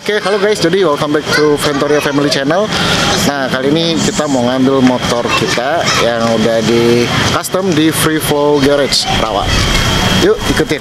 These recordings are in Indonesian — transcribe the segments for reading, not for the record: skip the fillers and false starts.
Oke, halo guys, jadi welcome back to Ventoria Family Channel. Nah, kali ini kita mau ngambil motor kita yang udah di custom di Free Flow Garage Rawa. Yuk, ikutin.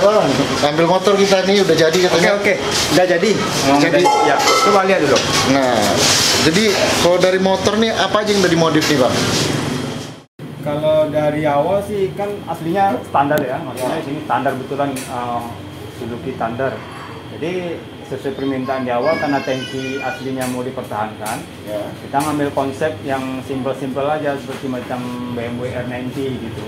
Bang, ambil motor kita nih udah jadi katanya. Oke, udah jadi. Jadi, ya, coba lihat dulu. Nah, jadi kalau dari motor nih apa aja yang udah dimodif nih bang? Kalau dari awal sih kan aslinya standar ya, maksudnya sini standar betulan Suzuki standar. Jadi sesuai permintaan di awal karena tangki aslinya mau dipertahankan, ya. Kita ngambil konsep yang simple-simple aja seperti macam BMW R90 gitu.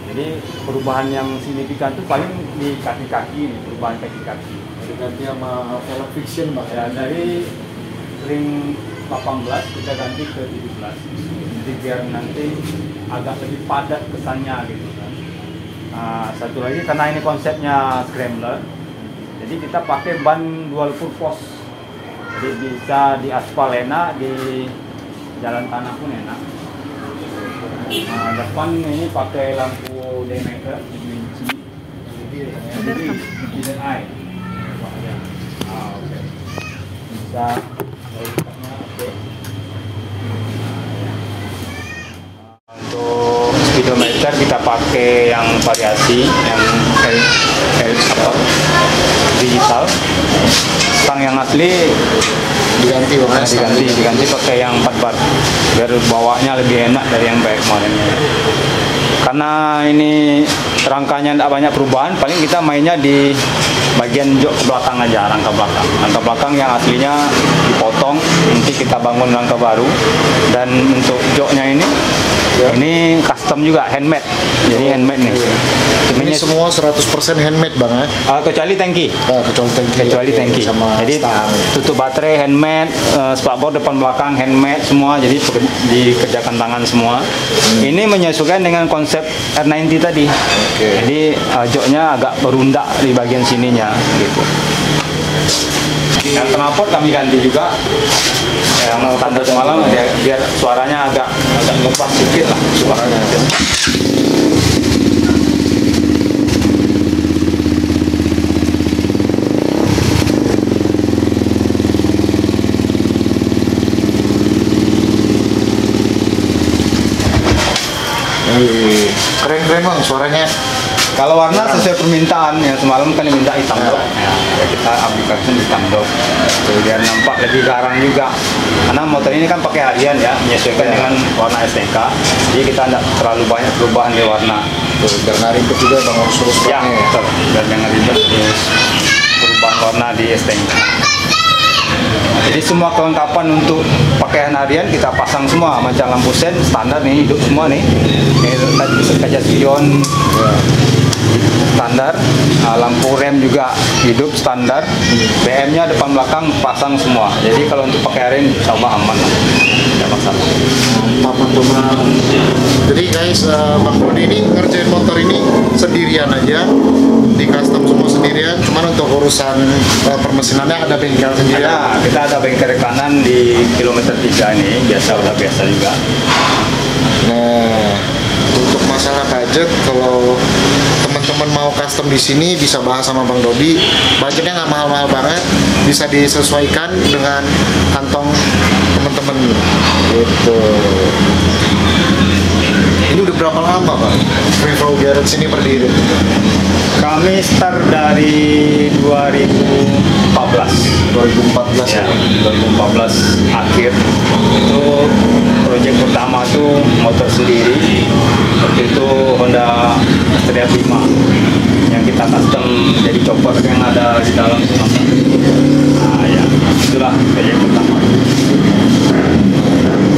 Jadi perubahan yang signifikan itu paling di kaki-kaki, perubahan kaki-kaki. Ganti sama velg fiction bang. Ya, dari ring 18 kita ganti ke 17. Jadi biar nanti agak lebih padat kesannya gitu kan. Nah, satu lagi karena ini konsepnya scrambler, jadi kita pakai ban dual purpose. Jadi bisa di aspal enak, di jalan tanah pun enak. Nah, depan ini pakai lampu daymaker, winci, jadi hidden eye. Oke. Bisa. Untuk speedometer kita pakai yang variasi, yang digital. Stang yang asli diganti bang. Diganti pakai yang 4 bar biar bawanya lebih enak dari yang baik kemarin. Karena ini rangkanya tidak banyak perubahan, paling kita mainnya di bagian jok ke belakang aja, rangka belakang yang aslinya dipotong, nanti kita bangun rangka baru. Dan untuk joknya ini ini custom juga, handmade. Jadi handmade nih. Ini semua 100% handmade bang ya? Kecuali tangki. Kecuali tangki. Jadi tutup baterai handmade, spakbor depan belakang handmade semua. Jadi dikerjakan tangan semua. Ini menyesuaikan dengan konsep R90 tadi. Jadi joknya agak berundak di bagian sininya gitu. Yang knalpot kami ganti juga. Yang standar semalam biar suaranya agak lepas sedikit lah suaranya. Keren bang suaranya. Kalau warna sesuai permintaan, yang semalam kan diminta hitam dok, ya kita aplikasikan hitam dok, biar nampak lebih garang juga. Karena motor ini kan pakai harian ya, menyesuaikan dengan warna STNK, jadi kita tidak terlalu banyak perubahan di warna. Biar nggak ribet juga bang, harus ya, betul. Biar jangan ribet perubahan warna di STNK. Jadi semua kelengkapan untuk pakaian harian kita pasang semua, macam lampu sen standar nih, hidup semua nih. Ini kaca spion standar, lampu rem juga hidup standar, BM-nya depan belakang pasang semua. Jadi kalau untuk pakai harian insya Allah aman, tidak masalah. Jadi guys, Bang Dodi ini ngerjain motor ini sendirian aja, di custom semua sendirian. Cuman untuk urusan permesinannya ada bengkel sendiri. Kita ada bengkel kanan di kilometer 3 ini, udah biasa juga. Nah, untuk masalah budget, kalau teman-teman mau custom di sini bisa bahas sama Bang Dodi. Budgetnya nggak mahal-mahal banget, bisa disesuaikan dengan kantong teman-teman gitu. Ini udah berapa lama Pak Free Flow Garage ini berdiri? Kami start dari 2014 ya? 2014 akhir. Itu proyek pertama tuh motor sendiri. Waktu itu Honda Astrea 5 yang kita custom jadi chopper yang ada di dalam. Nah, ya. itulah proyek pertama.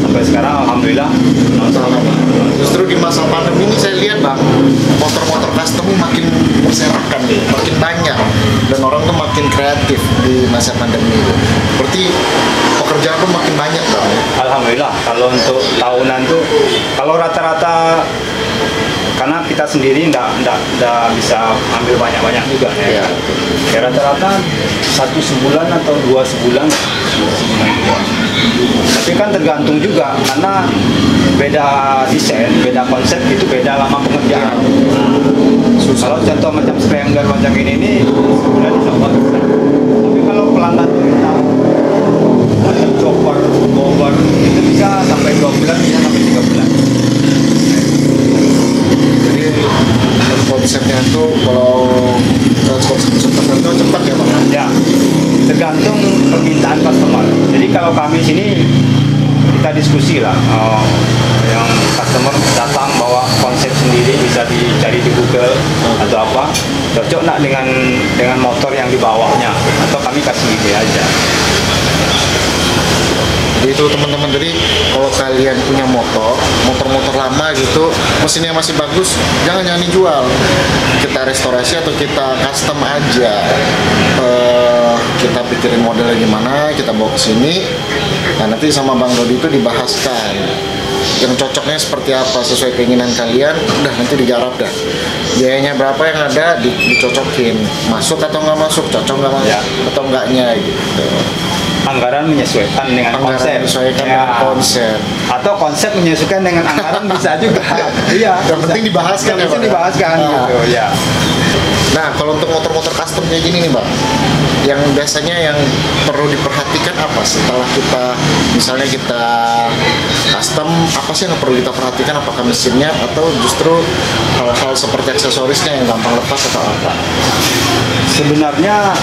Sampai sekarang alhamdulillah nonstop. Justru di masa pandemi ini saya lihat bang, motor-motor custom makin berserakan nih, makin banyak, dan orang tuh makin kreatif di masa pandemi. Berarti pekerjaan tuh makin banyak bang. Alhamdulillah, kalau untuk tahunan tuh, kalau rata-rata karena kita sendiri nggak bisa ambil banyak-banyak juga ya. Ya rata-rata 1 sebulan atau 2 sebulan. Tapi kan tergantung juga karena beda desain, beda konsep itu beda lama pengerjaan. Kalau contoh macam Scrambler macam ini sudah dicoba bisa. Tapi kalau pelanggan kita macam chopper, gober itu bisa sampai 2 bulan, bisa sampai 3 bulan. Jadi konsepnya tuh kalau konsep tertentu cepat ya bang? Ya, tergantung permintaan customer. Jadi kalau kami sini kita diskusi lah, yang customer datang bawa konsep sendiri bisa dicari di Google atau apa, cocok nak dengan motor yang dibawanya atau kami kasih ide aja. Jadi itu teman-teman, jadi kalau kalian punya motor-motor lama gitu, mesinnya masih bagus, jangan dijual. Kita restorasi atau kita custom aja. Kita pikirin modelnya gimana, kita bawa ke sini. Nah nanti sama Bang Dodi itu dibahaskan yang cocoknya seperti apa sesuai keinginan kalian. Udah nanti digarap dah. Biayanya berapa yang ada dicocokin, masuk atau nggak masuk, cocok nggak masuk atau enggaknya gitu. Anggaran menyesuaikan dengan konsep. Menyesuaikan dengan konsep. Atau konsep menyesuaikan dengan anggaran bisa juga. Iya. Yang penting dibahaskan ya, Bang. Dibahaskan gitu, ya. Nah, kalau untuk motor-motor custom kayak gini nih, Bang, yang biasanya yang perlu diperhatikan apa setelah misalnya kita custom, apa sih yang perlu kita perhatikan? Apakah mesinnya atau justru hal-hal seperti aksesorisnya yang gampang lepas atau apa? Sebenarnya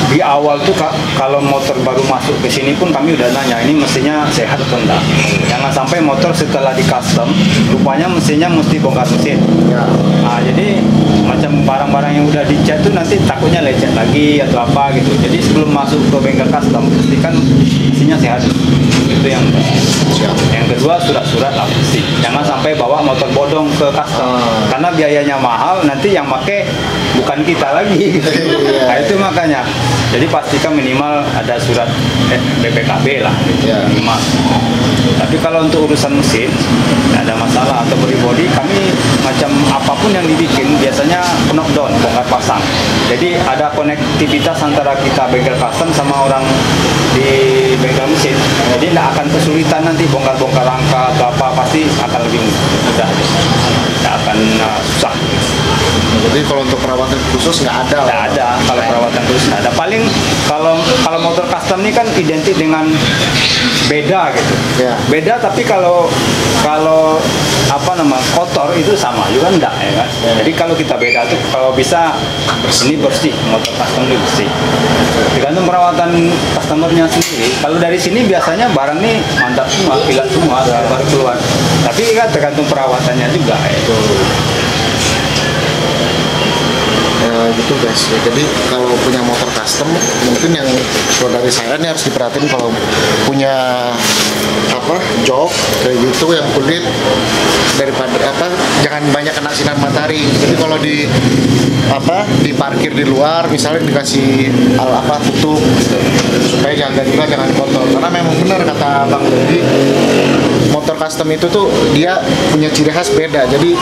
di awal tuh kalau motor baru masuk ke sini pun kami udah nanya ini mesinnya sehat atau enggak. Jangan sampai motor setelah di custom rupanya mesinnya mesti bongkar mesin. Ya. Nah, jadi macam barang-barang yang udah dicat tuh nanti takutnya lecet lagi atau apa gitu. Jadi sebelum masuk ke bengkel custom pastikan mesinnya sehat. Itu yang siap. Yang kedua surat-surat lah pasti. Jangan sampai bawa motor bodong ke custom karena biayanya mahal, nanti yang pakai bukan kita lagi. Nah itu makanya. Jadi pastikan minimal ada surat BPKB lah minimal. Tapi kalau untuk urusan mesin tidak ada masalah atau body kami macam apapun yang dibikin biasanya knockdown, bongkar pasang. Jadi ada konektivitas antara kita bengkel custom sama orang di bengkel mesin. Jadi tidak akan kesulitan nanti bongkar-bongkar rangka atau apa, pasti akan lebih mudah. Tidak akan susah. Jadi kalau untuk perawatan khusus nggak ada? Nggak ada. Kalau perawatan khusus nggak ada. Paling kalau motor custom ini kan identik dengan beda gitu. Ya. Beda, tapi kalau apa nama kotor itu sama juga enggak ya kan. Jadi kalau kita beda tuh kalau bisa ini bersih, motor custom ini bersih. Tergantung perawatan customernya sendiri. Kalau dari sini biasanya barang nih mantap semua, kilat semua baru keluar. Tapi kan tergantung perawatannya juga ya. Gitu guys ya. Jadi kalau punya motor custom mungkin yang kalau dari saya nih harus diperhatiin kalau punya jok kayak gitu yang kulit daripada jangan banyak kena sinar matahari. Jadi kalau diparkir di luar misalnya dikasih tutup gitu, supaya jaga juga jangan kotor, karena memang benar kata Bang Dodi, motor custom itu tuh dia punya ciri khas beda, jadi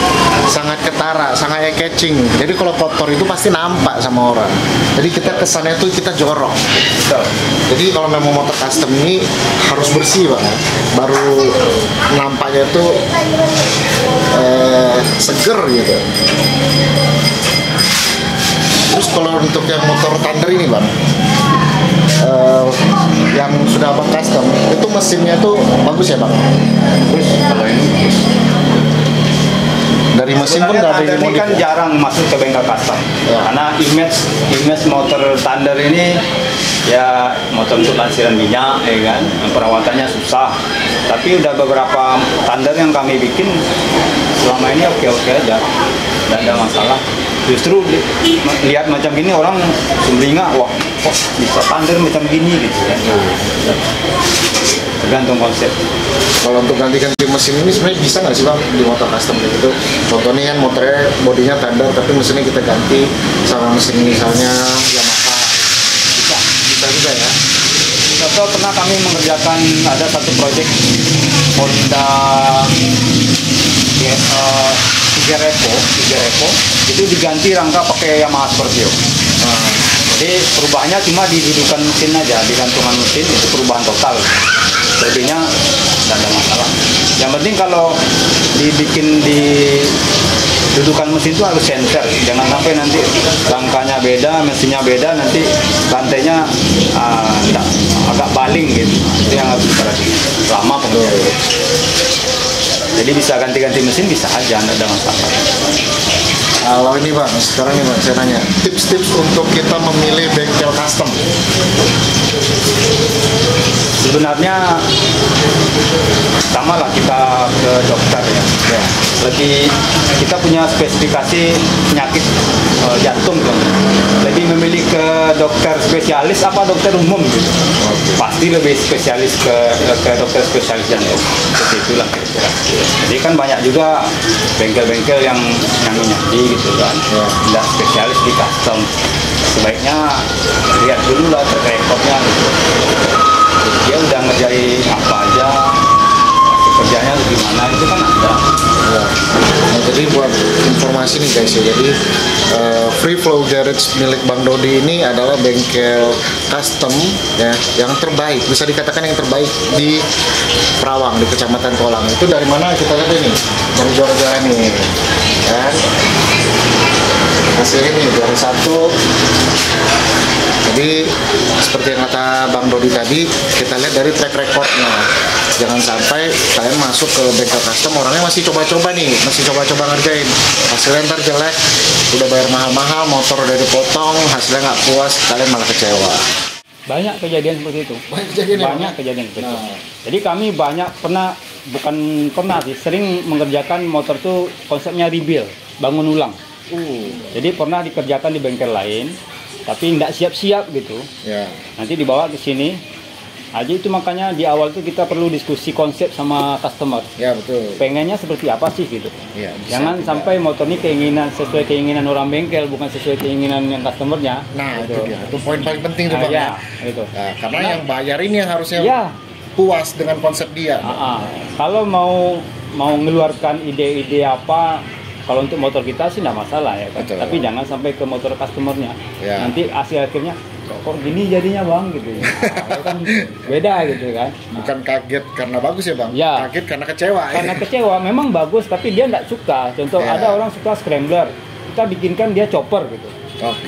sangat ketara, sangat eye-catching. Jadi kalau kotor itu pasti nampak sama orang, jadi kita kesannya tuh kita jorok. Jadi kalau memang motor custom ini harus bersih banget, baru nampaknya tuh seger gitu. Terus kalau untuk yang motor Thunder ini Bang, yang sudah Abang custom, itu mesinnya tuh bagus ya Bang? Terus kalau ini bagus. Dari mesin pun nggak ada yang ini kan jarang masuk ke bengkel custom karena image motor Thunder ini ya motor untuk lansiran minyak ya kan, perawatannya susah. Tapi udah beberapa Thunder yang kami bikin selama ini oke aja, tidak ada masalah. Justru lihat macam gini orang sumringah, wah kok bisa standar macam gini gitu kan. Tergantung konsep. Kalau untuk ganti-ganti mesin ini sebenarnya bisa nggak sih bang di motor custom gitu? Contohnya kan motornya bodinya standar tapi mesinnya kita ganti sama mesin misalnya Yamaha, bisa juga ya. Contoh pernah kami mengerjakan ada satu proyek Honda tiga repo itu diganti rangka pakai Yamaha Scorpio. Jadi perubahannya cuma di dudukan mesin aja, di gantungan mesin itu perubahan total. Lebihnya tidak ada masalah. Yang penting kalau dibikin di dudukan mesin itu harus center, jangan sampai nanti rangkanya beda, mesinnya beda, nanti lantainya agak baling gitu. Itu yang harus diperhatikan. Lama pengerjaan. Jadi bisa ganti-ganti mesin bisa aja, tidak ada masalah. Kalau ini bang, sekarang nih bang, saya nanya tips-tips untuk kita memilih bengkel custom. Sebenarnya sama lah kita ke dokter ya. Lebih kita punya spesifikasi penyakit jantung kan. Lebih memilih ke dokter spesialis apa dokter umum gitu. Pasti lebih spesialis ke dokter spesialis jantung. Seperti itulah kira-kira. Jadi kan banyak juga bengkel-bengkel yang nyambi gitu kan. Tidak spesialis di custom. Sebaiknya lihat dulu lah track recordnya gitu. Dia udah ngerjain apa aja, kerjanya gimana itu kan ada. Ya. Nah, jadi buat informasi nih guys ya, jadi Free Flow Garage milik Bang Dodi ini adalah bengkel custom ya yang terbaik, bisa dikatakan yang terbaik di Perawang, di Kecamatan Kolang. Itu dari mana kita lihat ini? Dari juara-juara nih kan. Hasil ini juara 1. Jadi seperti yang kata Bang Dodi tadi, kita lihat dari track recordnya. Jangan sampai kalian masuk ke bengkel custom, orangnya masih coba-coba nih, masih coba-coba ngerjain. Hasilnya ntar jelek, udah bayar mahal-mahal, motor udah dipotong, hasilnya nggak puas, kalian malah kecewa. Banyak kejadian seperti itu. Banyak kejadian seperti itu. Jadi kami bukan pernah sih, sering mengerjakan motor tuh konsepnya rebuild, bangun ulang. Jadi pernah dikerjakan di bengkel lain, tapi nggak siap-siap gitu. Nanti dibawa ke sini aja, itu makanya di awal tuh kita perlu diskusi konsep sama customer. Ya betul. Pengennya seperti apa sih gitu. Ya, jangan sampai motor ini sesuai keinginan orang bengkel, bukan sesuai keinginan yang customernya. Nah gitu. Itu dia, itu poin paling penting tuh bang. Ya, gitu. Nah, karena yang bayar ini yang harusnya puas dengan konsep dia. Kalau mau mengeluarkan ide-ide apa, kalau untuk motor kita sih tidak masalah ya kan. Tapi jangan sampai ke motor customernya. Nanti hasil akhirnya kok gini jadinya bang gitu ya. Kan beda gitu kan. Bukan kaget karena bagus ya bang. Kaget karena kecewa. Karena kecewa, memang bagus tapi dia tidak suka. Contoh ada orang suka scrambler, kita bikinkan dia chopper gitu.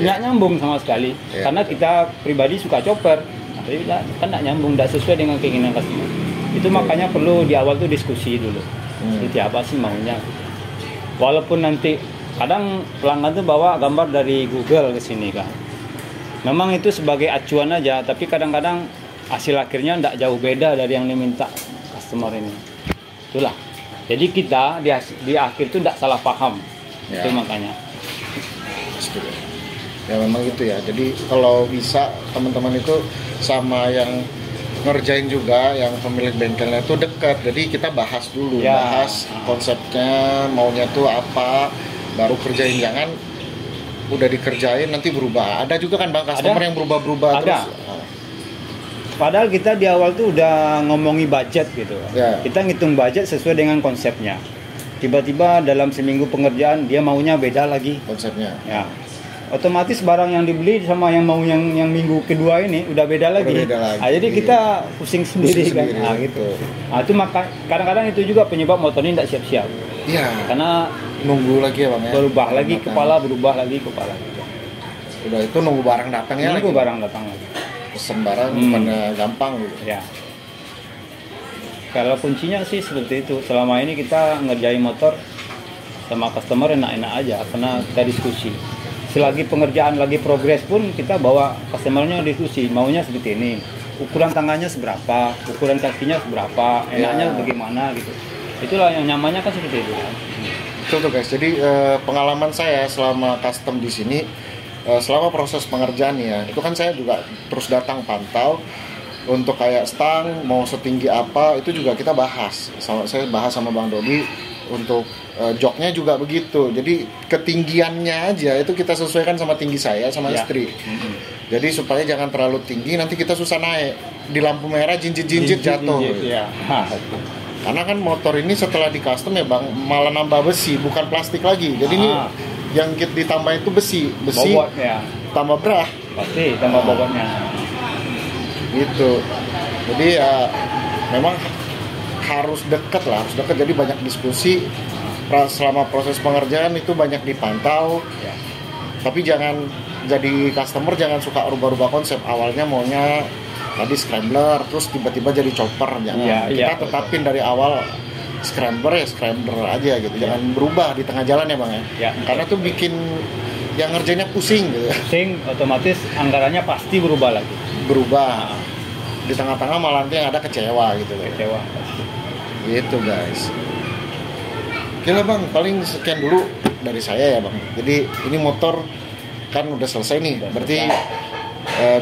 Nggak nyambung sama sekali. Karena kita pribadi suka chopper, tapi kan nggak nyambung, tidak sesuai dengan keinginan customer. Itu makanya perlu di awal tuh diskusi dulu. Seperti apa sih maunya. Walaupun nanti kadang pelanggan tuh bawa gambar dari Google ke sini kan. Memang itu sebagai acuan aja, tapi kadang-kadang hasil akhirnya tidak jauh beda dari yang diminta customer ini. Itulah. Jadi kita di akhir itu tidak salah paham. Itu makanya. Ya memang gitu ya. Jadi kalau bisa teman-teman itu sama yang ngerjain juga, yang pemilik bengkelnya tuh dekat. Jadi kita bahas dulu, bahas konsepnya, maunya tuh apa, baru kerjain. Jangan udah dikerjain nanti berubah. Ada juga kan bang customer yang berubah-berubah terus. Padahal kita di awal tuh udah ngomongi budget gitu. Kita ngitung budget sesuai dengan konsepnya. Tiba-tiba dalam seminggu pengerjaan dia maunya beda lagi konsepnya. Otomatis barang yang dibeli sama yang mau yang minggu kedua ini udah beda lagi. Jadi kita pusing sendiri kan. Gitu. Itu maka kadang-kadang itu juga penyebab motor ini tidak siap-siap. Karena nunggu lagi ya bang ya. Berubah lagi kepala, berubah lagi kepala. Udah itu nunggu barang datangnya lagi. Nunggu barang datang lagi. Pesen barang bukannya gampang gitu. Kalau kuncinya sih seperti itu. Selama ini kita ngerjain motor sama customer enak-enak aja karena kita diskusi. Selagi pengerjaan lagi progres pun kita bawa customernya diskusi, maunya seperti ini, ukuran tangannya seberapa, ukuran kakinya seberapa, enaknya bagaimana gitu. Itulah yang nyamannya kan seperti itu. Betul tuh guys. Jadi pengalaman saya selama custom di sini, selama proses pengerjaan ya, itu kan saya juga terus datang pantau untuk kayak stang mau setinggi apa, itu juga kita bahas. Saya bahas sama Bang Dodi untuk joknya juga begitu. Jadi ketinggiannya aja itu kita sesuaikan sama tinggi saya sama istri. Jadi supaya jangan terlalu tinggi, nanti kita susah naik. Di lampu merah jinjit jatuh. Ya. Karena kan motor ini setelah di custom ya Bang, malah nambah besi, bukan plastik lagi. Jadi ini yang kita ditambah itu besi Bobot ya. tambah berat. Pasti tambah bobotnya. Gitu. Jadi ya memang harus dekat. Jadi banyak diskusi selama proses pengerjaan, itu banyak dipantau Ya. Tapi jangan jadi customer, jangan suka rubah-rubah konsep. Awalnya maunya tadi scrambler, terus tiba-tiba jadi chopper. Jangan. Kita tetapin dari awal scrambler aja gitu. Jangan berubah di tengah jalan ya Bang ya. Karena tuh bikin yang ngerjainnya pusing gitu. Pusing, otomatis anggarannya pasti berubah lagi. Berubah di tengah-tengah, malah nanti yang ada kecewa gitu. Kecewa. Gitu guys. Oke Bang, paling sekian dulu dari saya ya Bang. Jadi ini motor kan udah selesai nih, berarti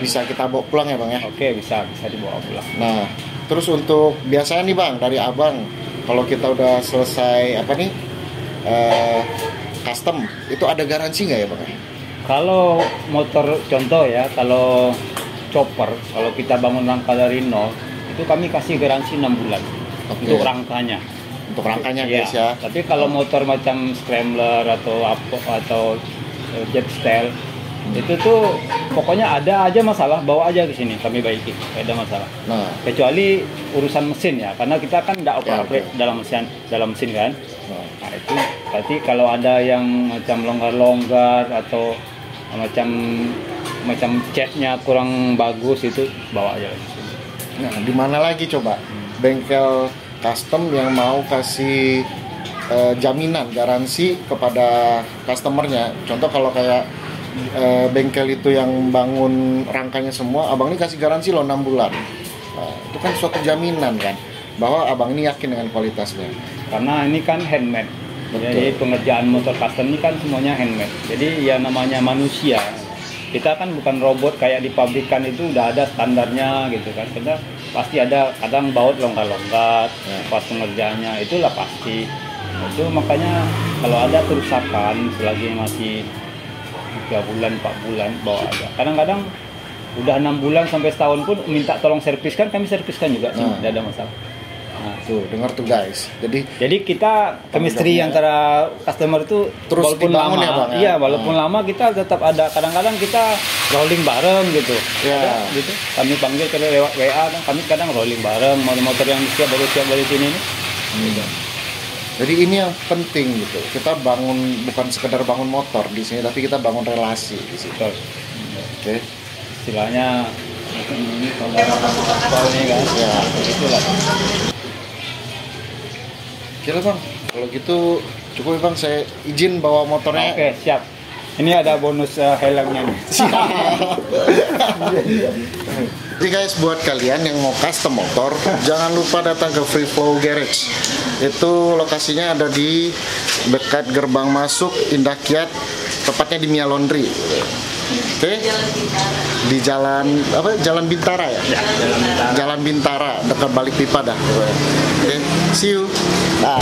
bisa kita bawa pulang ya Bang ya. Oke, bisa dibawa pulang. Nah, terus untuk biasanya nih Bang, dari Abang, kalau kita udah selesai custom, itu ada garansi nggak ya Bang? Kalau motor contoh ya, kalau chopper, kalau kita bangun rangka dari nol, itu kami kasih garansi 6 bulan untuk rangkanya. Untuk rangkanya guys ya. Tapi kalau motor macam scrambler atau jet style, itu tuh pokoknya ada aja masalah, bawa aja ke sini, kami baiki, tidak ada masalah. Nah, kecuali urusan mesin ya, karena kita kan tidak operate dalam mesin kan. Nah itu berarti kalau ada yang macam longgar atau macam catnya kurang bagus, itu bawa aja ke sini. Nah, di mana lagi coba bengkel custom yang mau kasih jaminan garansi kepada customernya? Contoh kalau kayak bengkel itu yang bangun rangkanya semua, abang ini kasih garansi loh 6 bulan. Nah, itu kan suatu jaminan kan bahwa abang ini yakin dengan kualitasnya. Karena ini kan handmade. Betul. Jadi pengerjaan motor custom ini kan semuanya handmade. Jadi ya namanya manusia. Kita kan bukan robot kayak di pabrikan, itu udah ada standarnya gitu kan. Kita pasti ada kadang baut longgar-longgar pas pengerjaannya, itulah pasti. Itu makanya kalau ada kerusakan selagi masih 3 bulan 4 bulan, bawa aja. Kadang-kadang udah 6 bulan sampai setahun pun minta tolong serviskan, kami serviskan juga, tidak ada masalah. Nah, tuh dengar tuh guys. Jadi kita chemistry antara customer itu terus walaupun lama, ya Bang, ya? Iya, walaupun lama kita tetap ada. Kadang-kadang kita rolling bareng gitu. Ya. Ada, gitu. Kami panggil ke lewat WA, kami kadang rolling bareng, motor yang siap dari sini nih. Gitu. Jadi ini yang penting gitu. Kita bangun, bukan sekedar bangun motor di sini, tapi kita bangun relasi di situ. Oke. Istilahnya ini saudara ini kan. Ya, Itulah. Kira Bang, kalau gitu cukup ya Bang, saya izin bawa motornya. Oke, siap. Ini ada bonus helmnya nih. Jadi guys, buat kalian yang mau custom motor, jangan lupa datang ke Free Flow Garage. Itu lokasinya ada di dekat gerbang masuk Indah Kiat, tepatnya di Mia Laundry. Oke. Di Jalan Bintara ya? Ya, Jalan Bintara. Jalan Bintara, dekat balik pipa dah. Oke. See you. Nah.